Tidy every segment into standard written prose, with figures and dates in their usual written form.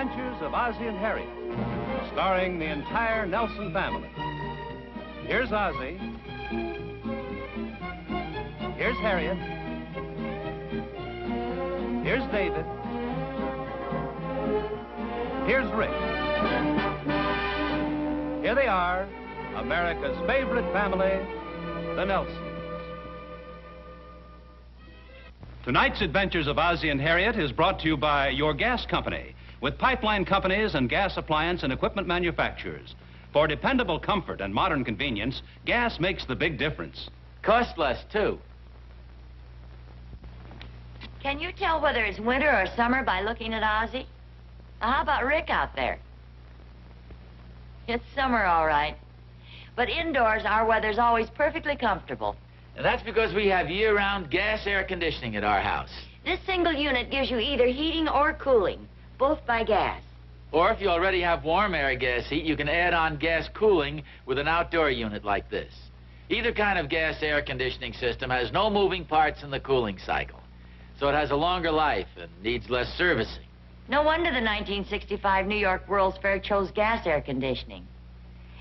Adventures of Ozzie and Harriet, starring the entire Nelson family. Here's Ozzie. Here's Harriet. Here's David. Here's Rick. Here they are, America's favorite family, the Nelsons. Tonight's Adventures of Ozzie and Harriet is brought to you by your gas company, with pipeline companies and gas appliance and equipment manufacturers. For dependable comfort and modern convenience, gas makes the big difference. Costs less, too. Can you tell whether it's winter or summer by looking at Ozzie? How about Rick out there? It's summer, all right. But indoors, our weather's always perfectly comfortable. And that's because we have year-round gas air conditioning at our house. This single unit gives you either heating or cooling, both by gas. Or if you already have warm air gas heat, you can add on gas cooling with an outdoor unit like this. Either kind of gas air conditioning system has no moving parts in the cooling cycle, so it has a longer life and needs less servicing. No wonder the 1965 New York World's Fair chose gas air conditioning.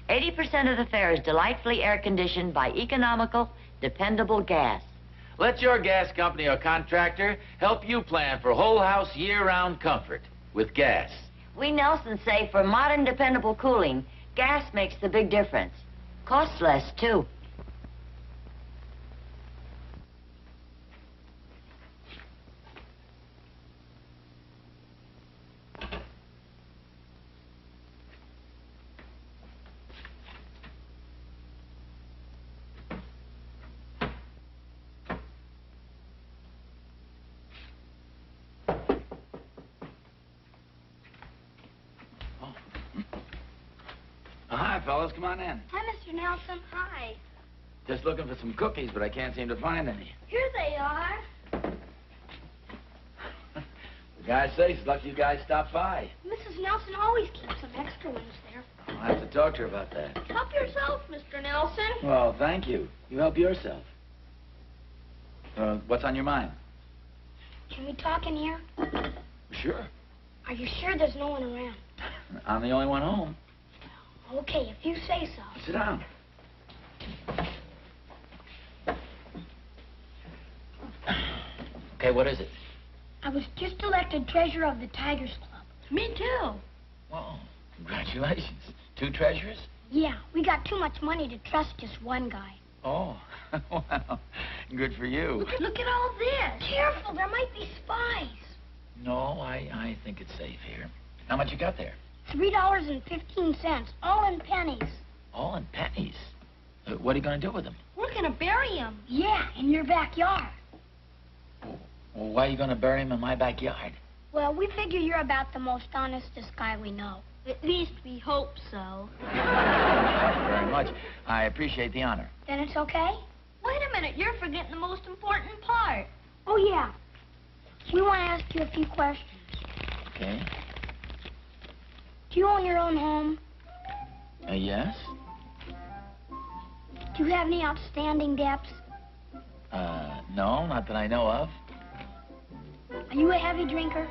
80% of the fair is delightfully air-conditioned by economical, dependable gas. Let your gas company or contractor help you plan for whole house year-round comfort with gas. We Nelsons say for modern, dependable cooling, gas makes the big difference. Costs less, too. Hi, fellas. Come on in. Hi, Mr. Nelson. Hi. Just looking for some cookies, but I can't seem to find any. Here they are. The guy says he's lucky you guys stopped by. Mrs. Nelson always keeps some extra ones there. I'll have to talk to her about that. Help yourself, Mr. Nelson. Well, thank you. You help yourself. What's on your mind? Can we talk in here? Sure. Are you sure there's no one around? I'm the only one home. Okay, if you say so. Sit down. Okay, what is it? I was just elected treasurer of the Tigers Club. Me too. Well, congratulations. 2 treasurers? Yeah, we got too much money to trust just one guy. Oh, well, good for you. Look at all this. Careful, there might be spies. No, I think it's safe here. How much you got there? $3.15, all in pennies. All in pennies? What are you going to do with them? We're going to bury them. Yeah, in your backyard. Well, why are you going to bury them in my backyard? Well, we figure you're about the most honestest guy we know. At least we hope so. Thank you very much. I appreciate the honor. Then it's okay? Wait a minute, you're forgetting the most important part. Oh, yeah. We want to ask you a few questions. Okay. Do you own your own home? Yes? Do you have any outstanding debts? No, not that I know of. Are you a heavy drinker?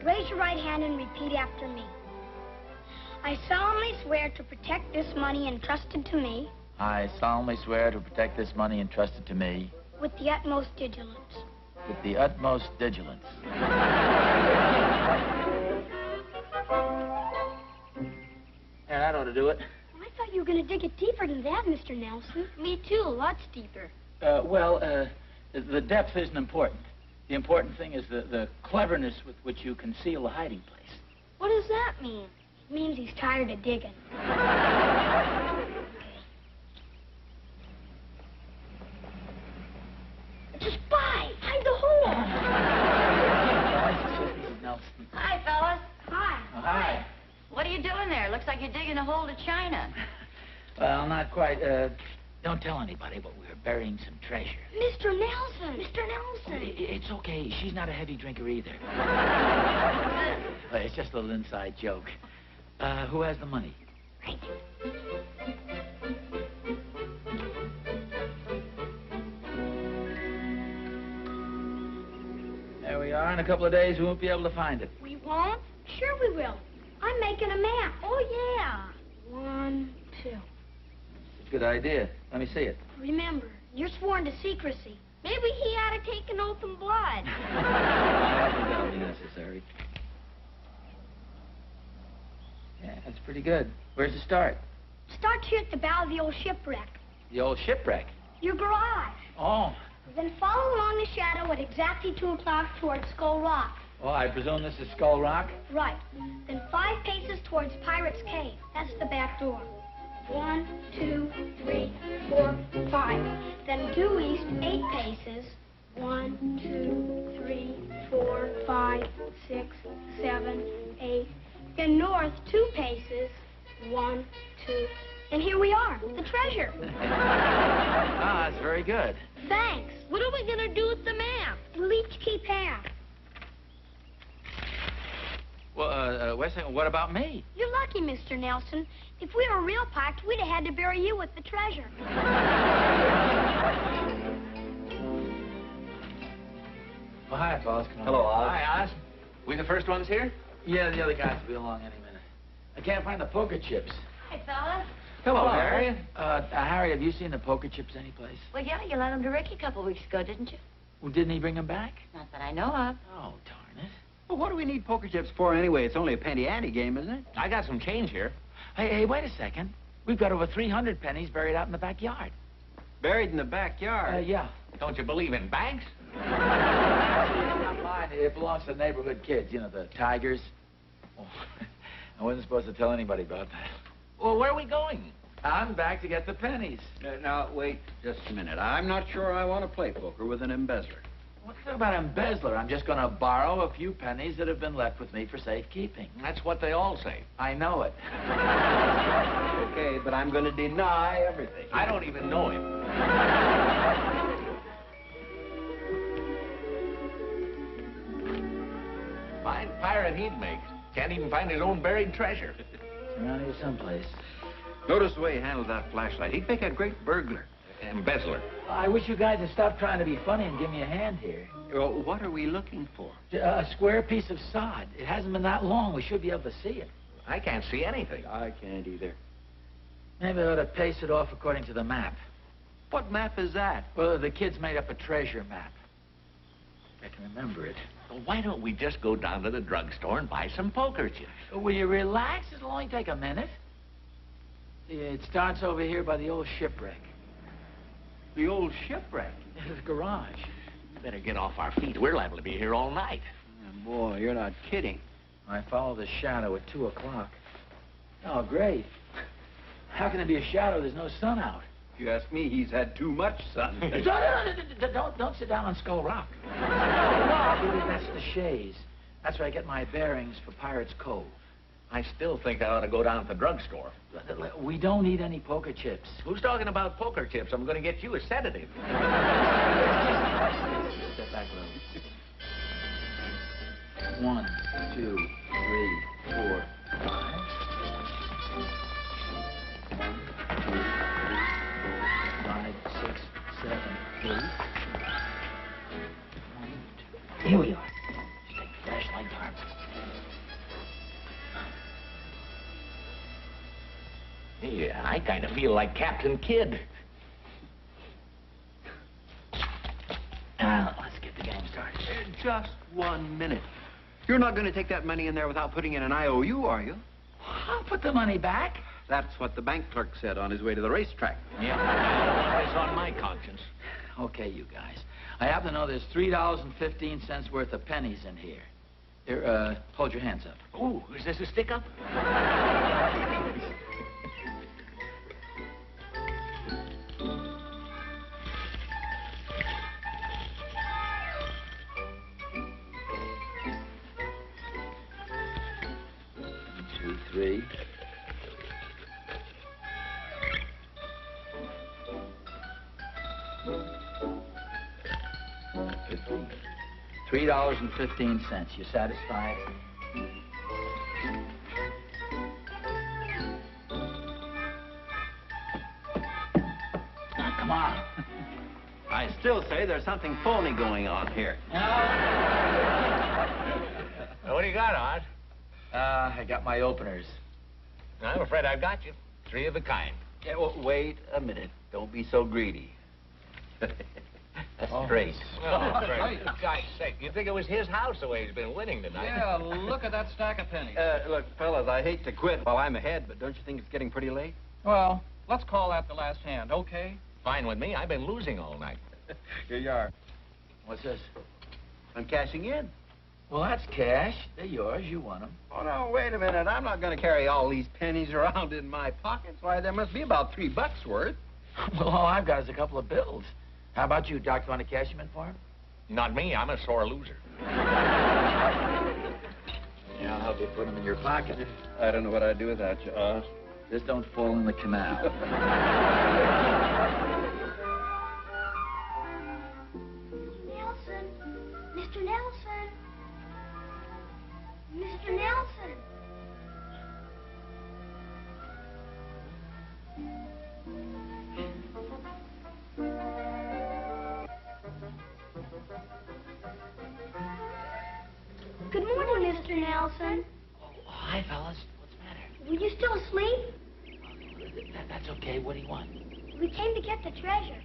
Raise your right hand and repeat after me. I solemnly swear to protect this money entrusted to me. I solemnly swear to protect this money entrusted to me. With the utmost diligence. With the utmost diligence. Yeah, that ought to do it. I thought you were going to dig it deeper than that, Mr. Nelson. Me too, lots deeper. The depth isn't important. The important thing is the cleverness with which you conceal a hiding place. What does that mean? It means he's tired of digging. It's a spy! Hide the hole! Mrs. Nelson. Hi, fellas. Hi. Oh, hi. What are you doing there? Looks like you're digging a hole to China. Well, not quite. Don't tell anybody, but we're burying some treasure. Mr. Nelson! Mr. Nelson! It's okay. She's not a heavy drinker either. It's just a little inside joke. Who has the money? Right. There we are. in a couple of days, we won't be able to find it. We won't? Sure we will. I'm making a map. Oh, yeah. 1, 2. Good idea. Let me see it. Remember, you're sworn to secrecy. Maybe he ought to take an oath in blood. That'll be necessary. Yeah, that's pretty good. Where's the start? Starts here at the bow of the old shipwreck. The old shipwreck. Your garage. Oh. Then follow along the shadow at exactly 2 o'clock towards Skull Rock. Well, I presume this is Skull Rock? Right. Then 5 paces towards Pirate's Cave. That's the back door. 1, 2, 3, 4, 5. Then due east 8 paces. 1, 2, 3, 4, 5, 6, 7, 8. Then north 2 paces. 1, 2. And here we are, the treasure. Ah, that's very good. Thanks. What are we going to do with the map? We'll each keep half. Well, wait a second. What about me? You're lucky, Mr. Nelson. If we were real pirates, we'd have had to bury you with the treasure. Well, hi, fellas. Come on. Hello, Oz. Hi, Oz. We the first ones here? Yeah, the other guys will be along any minute. I can't find the poker chips. Hi, fellas. Hello, Harriet. Harriet, have you seen the poker chips anyplace? Well, yeah, you lent them to Ricky a couple weeks ago, didn't you? Well, didn't he bring them back? Not that I know of. Oh, darn it. Well, what do we need poker chips for anyway? It's only a penny-ante game, isn't it? I got some change here. Hey, wait a second. We've got over 300 pennies buried out in the backyard. Buried in the backyard? Yeah. Don't you believe in banks? Actually, it's not mine. It belongs to the neighborhood kids. You know, the Tigers. Oh, I wasn't supposed to tell anybody about that. Well, where are we going? I'm back to get the pennies. Now, wait just a minute. I'm not sure I want to play poker with an embezzler. What's about embezzler? I'm just going to borrow a few pennies that have been left with me for safekeeping. That's what they all say. I know it. Okay, but I'm going to deny everything. I don't even know him. Fine pirate he'd make. Can't even find his own buried treasure. It's around here someplace. Notice the way he handled that flashlight. He'd make a great burglar. Embezzler. I wish you guys would stop trying to be funny and give me a hand here. Well, what are we looking for? A square piece of sod. It hasn't been that long. We should be able to see it. I can't see anything. I can't either. Maybe I ought to pace it off according to the map. What map is that? Well, the kids made up a treasure map. I can remember it. Well, why don't we just go down to the drugstore and buy some poker chips? Will you relax? It'll only take a minute. It starts over here by the old shipwreck. The old shipwreck? The garage. Better get off our feet. We're liable to be here all night. Oh, boy, you're not kidding. I follow the shadow at 2 o'clock. Oh, great. How can it be a shadow? There's no sun out. If you ask me, he's had too much sun. Don't sit down on Skull Rock. That's the Shays. That's where I get my bearings for Pirates Cove. I still think I ought to go down to the drugstore. We don't need any poker chips. Who's talking about poker chips? I'm going to get you a sedative. Step back a little. 1, 2, 3, 4, 5. 1, 2, 5, 6, 7, 8. 1, 2. Here we are. Just take the flashlight, arm. Yeah, I kind of feel like Captain Kidd. Let's get the game started. Just 1 minute. You're not going to take that money in there without putting in an IOU, are you? I'll put the money back. That's what the bank clerk said on his way to the racetrack. Yeah, I don't want this on my conscience. Okay, you guys. I happen to know there's $3.15 worth of pennies in here. Here, hold your hands up. Ooh, is this a stick-up? Three. $3.15. You satisfied? Now, come on. I still say there's something phony going on here. No. What do you got, Oz? I got my openers. I'm afraid I've got you. 3 of a kind. Yeah, well, wait a minute. Don't be so greedy. That's straight. Oh, for God's sake. You'd think it was his house the way he's been winning tonight. Yeah, look at that stack of pennies. Look, fellas, I hate to quit while I'm ahead, but don't you think it's getting pretty late? Well, let's call that the last hand, okay? Fine with me. I've been losing all night. Here you are. What's this? I'm cashing in. Well, that's cash. They're yours. You won them. Oh, no, wait a minute. I'm not going to carry all these pennies around in my pockets. Why, there must be about $3 worth. Well, all I've got is a couple of bills. How about you, Doc? You want to cash them in for him? Not me. I'm a sore loser. Yeah, I'll help you put them in your pocket. I don't know what I'd do without you, Oz. Just don't fall in the canal. Nelson! Mr. Nelson! Mr. Nelson! Good morning, Mr. Nelson. Oh, hi, fellas. What's the matter? Were you still asleep? That's okay. What do you want? We came to get the treasure.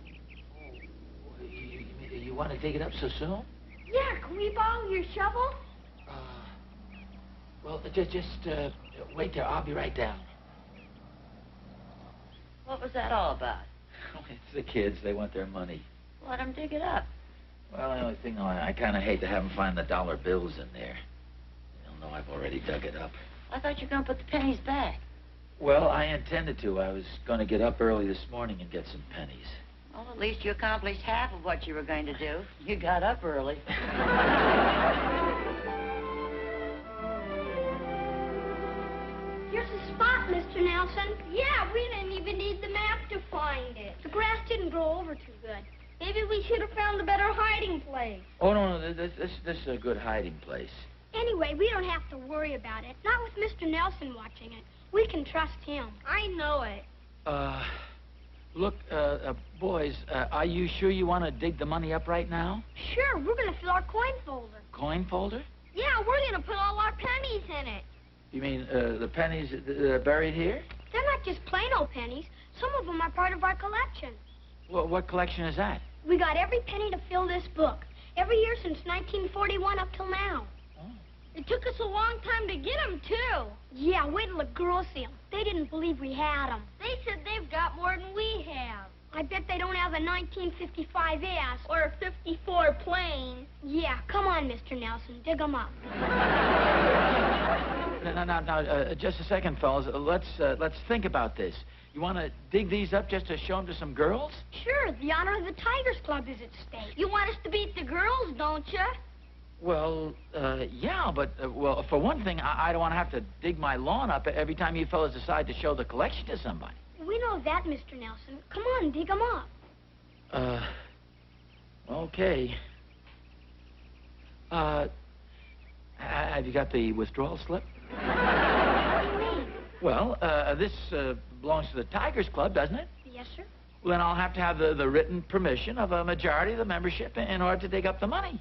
You want to dig it up so soon? Yeah, can we borrow your shovel? Well, just wait there. I'll be right down. What was that all about? It's the kids. They want their money. Let them dig it up. Well, the only thing, I kind of hate to have them find the dollar bills in there. They'll know I've already dug it up. I thought you were going to put the pennies back. Well, I intended to. I was going to get up early this morning and get some pennies. Well, at least you accomplished half of what you were going to do. You got up early. Here's the spot, Mr. Nelson. Yeah, we didn't even need the map to find it. The grass didn't grow over too good. Maybe we should have found a better hiding place. Oh, no, this is a good hiding place. Anyway, we don't have to worry about it. Not with Mr. Nelson watching it. We can trust him. I know it. Look, boys, are you sure you want to dig the money up right now? Sure, we're going to fill our coin folder. Coin folder? Yeah, we're going to put all our pennies in it. You mean the pennies that are buried here? They're not just plain old pennies. Some of them are part of our collection. Well, what collection is that? We got every penny to fill this book. Every year since 1941 up till now. Oh. It took us a long time to get them, too. Yeah, wait till the girls see them. They didn't believe we had them. They said they've got more than we have. I bet they don't have a 1955 S. Or a 54 plane. Yeah, come on, Mr. Nelson. Dig them up. Now, just a second, fellas. Let's think about this. You want to dig these up just to show them to some girls? Sure, the honor of the Tigers Club is at stake. You want us to beat the girls, don't you? Well, yeah, but, well, for one thing, I don't want to have to dig my lawn up every time you fellas decide to show the collection to somebody. We know that, Mr. Nelson. Come on, dig them up. Okay. Have you got the withdrawal slip? What do you mean? Well, this belongs to the Tigers Club, doesn't it? Yes, sir. Well, then I'll have to have the written permission of a majority of the membership in order to dig up the money.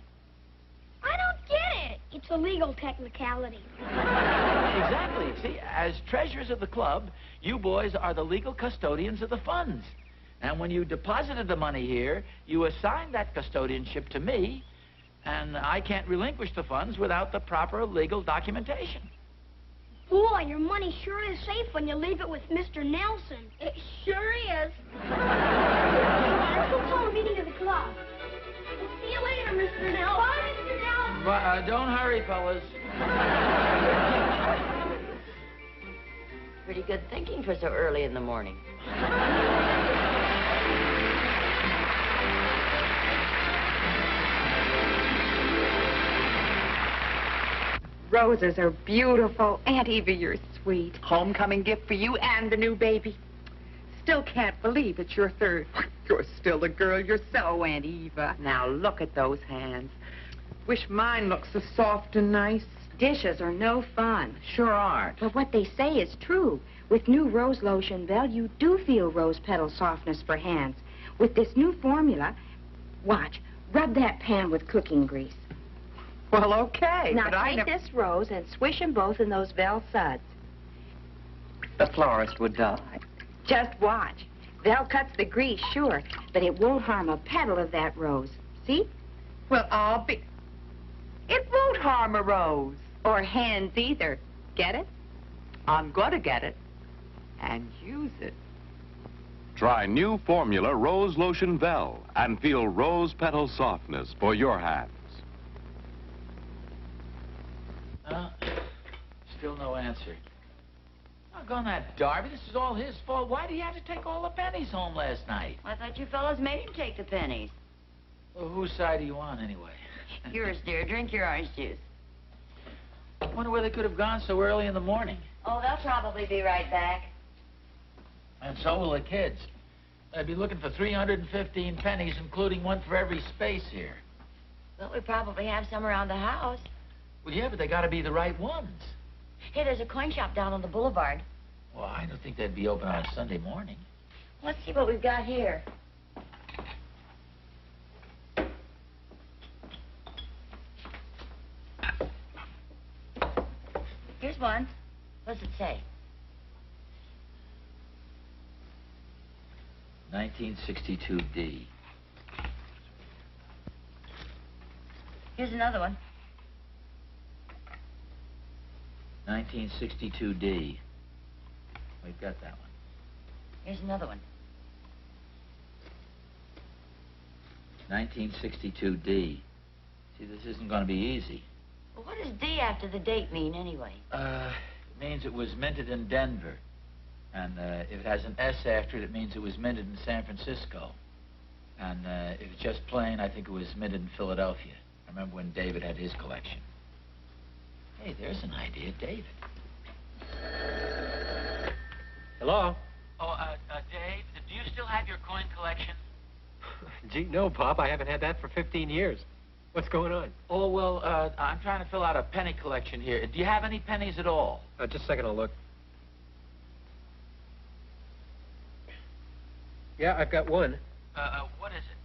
I don't get it. It's a legal technicality. Exactly. See, as treasurers of the club, you boys are the legal custodians of the funds. And when you deposited the money here, you assigned that custodianship to me, and I can't relinquish the funds without the proper legal documentation. Boy, your money sure is safe when you leave it with Mr. Nelson. It sure is. Come on, let's go call a meeting of the club. We'll see you later, Mr. Nelson. Bye, Mr. Nelson. But, don't hurry, fellas. Pretty good thinking for so early in the morning. Roses are beautiful. Aunt Eva, you're sweet. Homecoming gift for you and the new baby. Still can't believe it's your third. You're still the girl you're so, Aunt Eva. Now look at those hands. Wish mine looked so soft and nice. Dishes are no fun. Sure aren't. But what they say is true. With new Rose Lotion Belle, you do feel rose petal softness for hands. With this new formula, watch, rub that pan with cooking grease. Well, okay. Now but I take never... this rose and swish them both in those Vel suds. The florist would die. Just watch. Vel cuts the grease, sure, but it won't harm a petal of that rose. See? Well, I'll be... It won't harm a rose. Or hands either. Get it? I'm going to get it and use it. Try new formula Rose Lotion Vel and feel rose petal softness for your hands. Still no answer. Doggone that Darby. This is all his fault. Why did he have to take all the pennies home last night? I thought you fellas made him take the pennies. Well, whose side are you on, anyway? Yours, dear. Drink your orange juice. I wonder where they could have gone so early in the morning. Oh, they'll probably be right back. And so will the kids. They'd be looking for 315 pennies, including one for every space here. Well, we probably have some around the house. Well, yeah, but they got to be the right ones. Hey, there's a coin shop down on the boulevard. Well, I don't think they'd be open on a Sunday morning. Let's see what we've got here. Here's one. What's it say? 1962D. Here's another one. 1962D. We've got that one. Here's another one. 1962D. See, this isn't going to be easy. Well, what does D after the date mean, anyway? It means it was minted in Denver. And if it has an S after it, it means it was minted in San Francisco. And if it's just plain, I think it was minted in Philadelphia. I remember when David had his collection. Hey, there's an idea, David. Hello? Oh, Dave, do you still have your coin collection? Gee, no, Pop. I haven't had that for 15 years. What's going on? Oh, well, I'm trying to fill out a penny collection here. Do you have any pennies at all? Just a second, I'll look. Yeah, I've got one. What is it?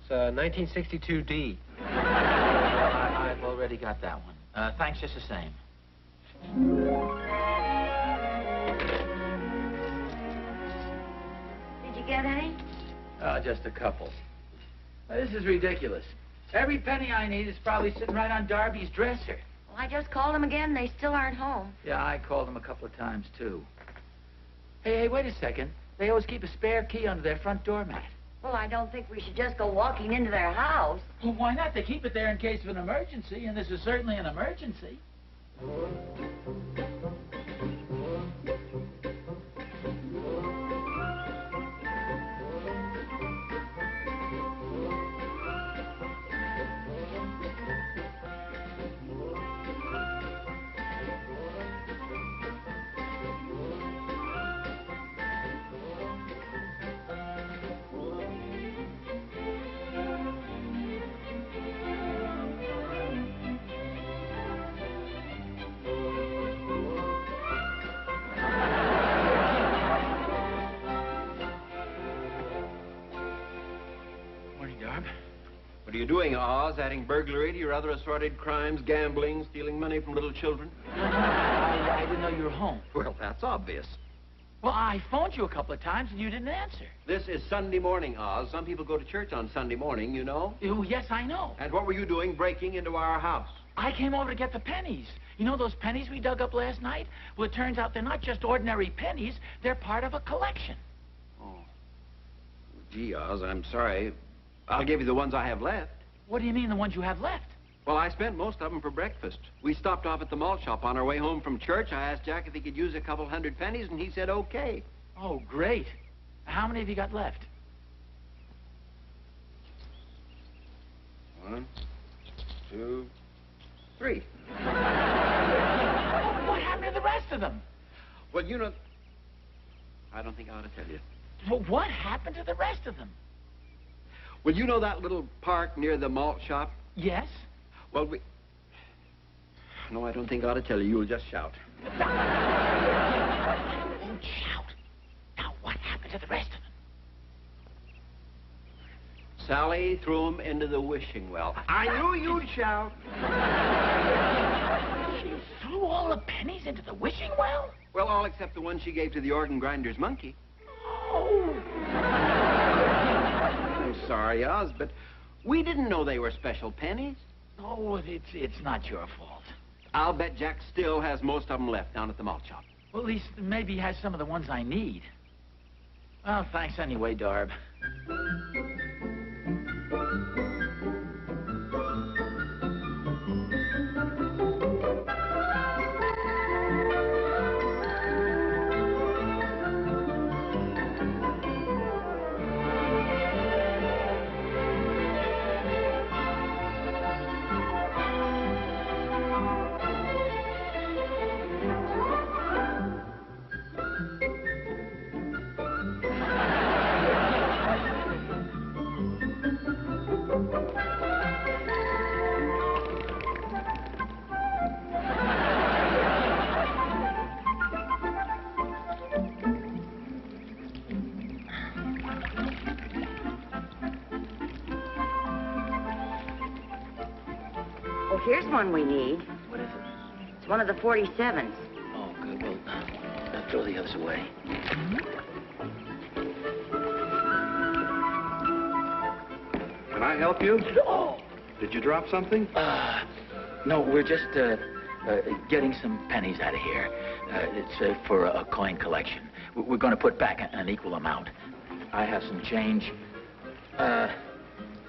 It's 1962D. I've already got that one. Thanks just the same. Did you get any? Just a couple. This is ridiculous. Every penny I need is probably sitting right on Darby's dresser. Well, I just called them again. They still aren't home. Yeah, I called them a couple of times, too. Hey, wait a second. They always keep a spare key under their front doormat. Well, I don't think we should just go walking into their house. Well, why not? They keep it there in case of an emergency, and this is certainly an emergency. What are you doing, Oz? Adding burglary to your other assorted crimes, gambling, stealing money from little children? I didn't know you were home. Well, that's obvious. Well, I phoned you a couple of times and you didn't answer. This is Sunday morning, Oz. Some people go to church on Sunday morning, you know. Oh, yes, I know. And what were you doing breaking into our house? I came over to get the pennies. You know those pennies we dug up last night? Well, it turns out they're not just ordinary pennies. They're part of a collection. Oh. Gee, Oz, I'm sorry. I'll give you the ones I have left. What do you mean, the ones you have left? Well, I spent most of them for breakfast. We stopped off at the malt shop on our way home from church. I asked Jack if he could use a couple hundred pennies, and he said okay. Oh, great. How many have you got left? 1, 2, 3. What happened to the rest of them? Well, you know... I don't think I ought to tell you. Well, what happened to the rest of them? Well, you know that little park near the malt shop? Yes. Well, we... No, I don't think I ought to tell you. You'll just shout. Don't shout. Now, what happened to the rest of them? Sally threw him into the wishing well. I knew you'd shout. She threw all the pennies into the wishing well? Well, all except the one she gave to the organ grinder's monkey. Oh. I'm sorry, Oz, but we didn't know they were special pennies. No, it's not your fault. I'll bet Jack still has most of them left down at the malt shop. Well, at least maybe he has some of the ones I need. Well, thanks anyway, Darb. Oh, here's one we need. What is it? It's one of the 47s. Oh, good. Well, throw the others away. Can I help you? Oh! Did you drop something? No, we're just getting some pennies out of here. It's for a coin collection. We're going to put back an equal amount. I have some change.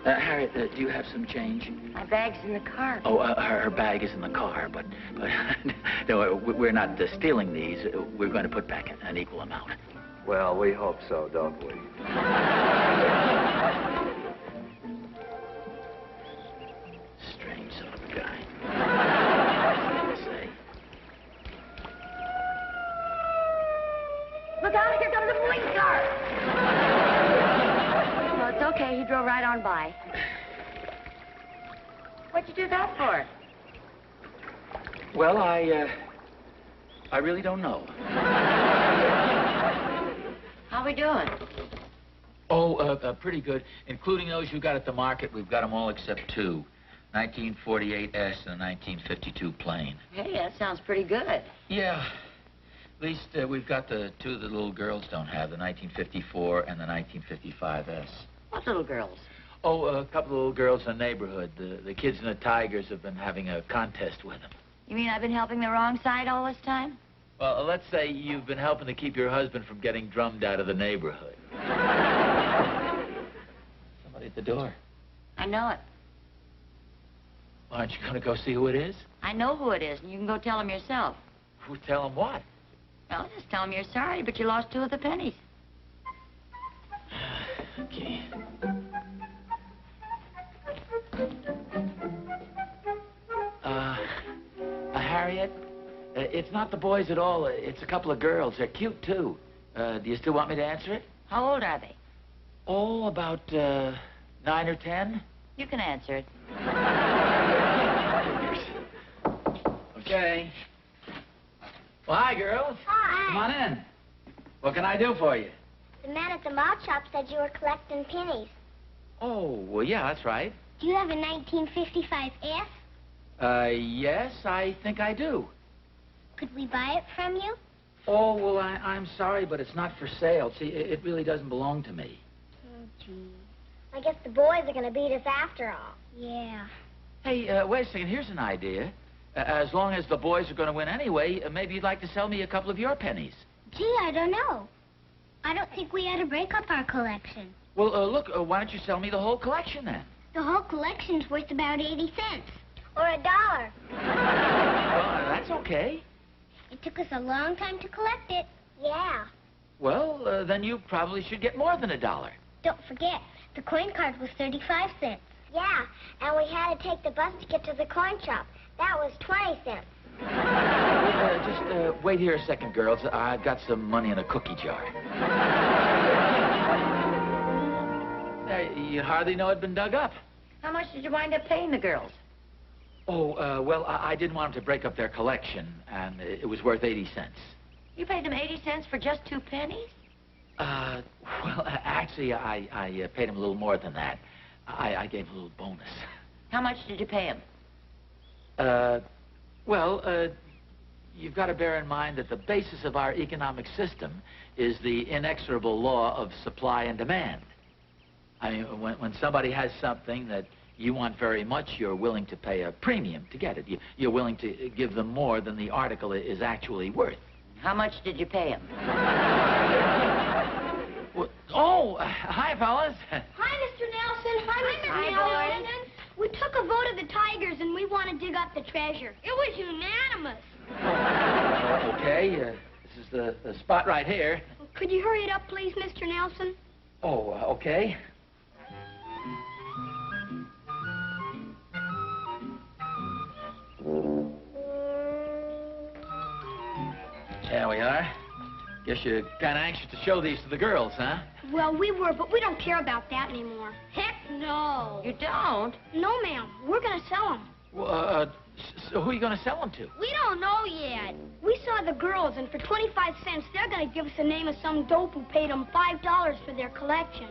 Harriet, do you have some change? My bag's in the car. Oh, her bag is in the car, but no, we're not stealing these. We're going to put back an equal amount. Well, we hope so, don't we? Strange son of a guy. Say. Look out, here comes a police car! Well, it's okay. He drove right on by. What'd you do that for? Well, I really don't know. How we doing? Oh, pretty good. Including those you got at the market, we've got them all except two. 1948S and a 1952 plane. Hey, that sounds pretty good. Yeah. At least we've got the two the little girls don't have, the 1954 and the 1955S. What little girls? Oh, a couple of little girls in the neighborhood. The kids in the Tigers have been having a contest with them. You mean I've been helping the wrong side all this time? Well, let's say you've been helping to keep your husband from getting drummed out of the neighborhood. Somebody at the door. I know it. Aren't you going to go see who it is? I know who it is, and you can go tell him yourself. Who tell him what? Well, just tell him you're sorry, but you lost 2 of the pennies. Okay. Harriet, it's not the boys at all. It's a couple of girls. They're cute, too. Do you still want me to answer it? How old are they? Oh, about 9 or 10. You can answer it. Okay. Well, hi, girls. Hi. Come on in. What can I do for you? The man at the malt shop said you were collecting pennies. Oh, well, yeah, that's right. Do you have a 1955S? Yes, I think I do. Could we buy it from you? Oh, well, I'm sorry, but it's not for sale. See, it really doesn't belong to me. Oh, gee. I guess the boys are going to beat us after all. Yeah. Hey, wait a second. Here's an idea. As long as the boys are going to win anyway, maybe you'd like to sell me a couple of your pennies. Gee, I don't know. I don't think we ought to break up our collection. Well, look, why don't you sell me the whole collection, then? The whole collection's worth about 80 cents. Or $1. Well, that's okay. It took us a long time to collect it. Yeah. Well, then you probably should get more than $1. Don't forget, the coin card was 35 cents. Yeah, and we had to take the bus to get to the coin shop. That was 20 cents. Just wait here a second, girls. I've got some money in a cookie jar. You hardly know it'd been dug up. How much did you wind up paying the girls? Oh, well, I didn't want them to break up their collection, and it was worth 80 cents. You paid them 80 cents for just 2 pennies? Well, actually, I paid them a little more than that. I gave a little bonus. How much did you pay him? You've got to bear in mind that the basis of our economic system is the inexorable law of supply and demand. I mean, when somebody has something that you want very much, you're willing to pay a premium to get it. You're willing to give them more than the article is actually worth. How much did you pay him? Hi, fellas. Hi, Mr. Nelson. Hi, Mr. Nelson. We took a vote of the Tigers, and we want to dig up the treasure. It was unanimous. Okay, this is the spot right here. Could you hurry it up, please, Mr. Nelson? Okay. There we are. Guess you're kind of anxious to show these to the girls, huh? Well, we were, but we don't care about that anymore. Heck no. You don't? No, ma'am. We're going to sell them. Well, so who are you going to sell them to? We don't know yet. We saw the girls, and for 25 cents, they're going to give us the name of some dope who paid them $5 for their collection.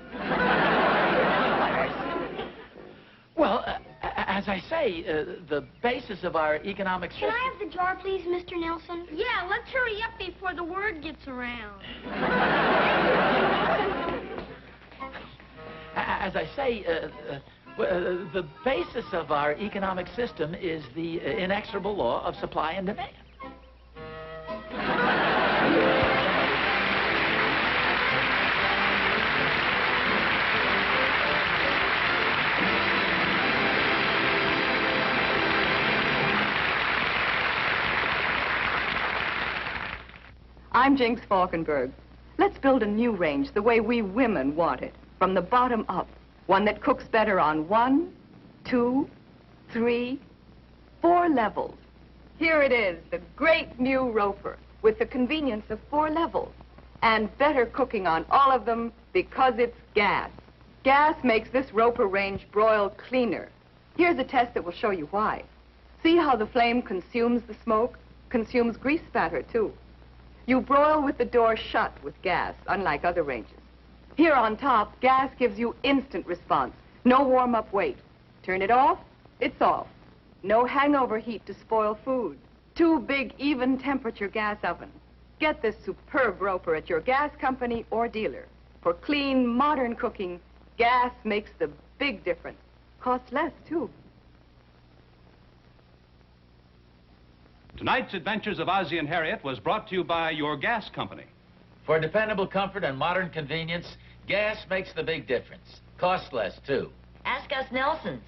Well, as I say, the basis of our economic system... Can I have the jar, please, Mr. Nelson? Yeah, let's hurry up before the word gets around. As I say, the basis of our economic system is the inexorable law of supply and demand. I'm Jinx Falkenberg. Let's build a new range the way we women want it, from the bottom up. One that cooks better on 1, 2, 3, 4 levels. Here it is, the great new Roper, with the convenience of 4 levels. And better cooking on all of them because it's gas. Gas makes this Roper range broil cleaner. Here's a test that will show you why. See how the flame consumes the smoke? Consumes grease spatter, too. You broil with the door shut with gas, unlike other ranges. Here on top, gas gives you instant response. No warm-up wait. Turn it off, it's off. No hangover heat to spoil food. 2 big, even-temperature gas ovens. Get this superb Roper at your gas company or dealer. For clean, modern cooking, gas makes the big difference. Costs less, too. Tonight's Adventures of Ozzie and Harriet was brought to you by your gas company. For dependable comfort and modern convenience, gas makes the big difference. Costs less, too. Ask us Nelsons.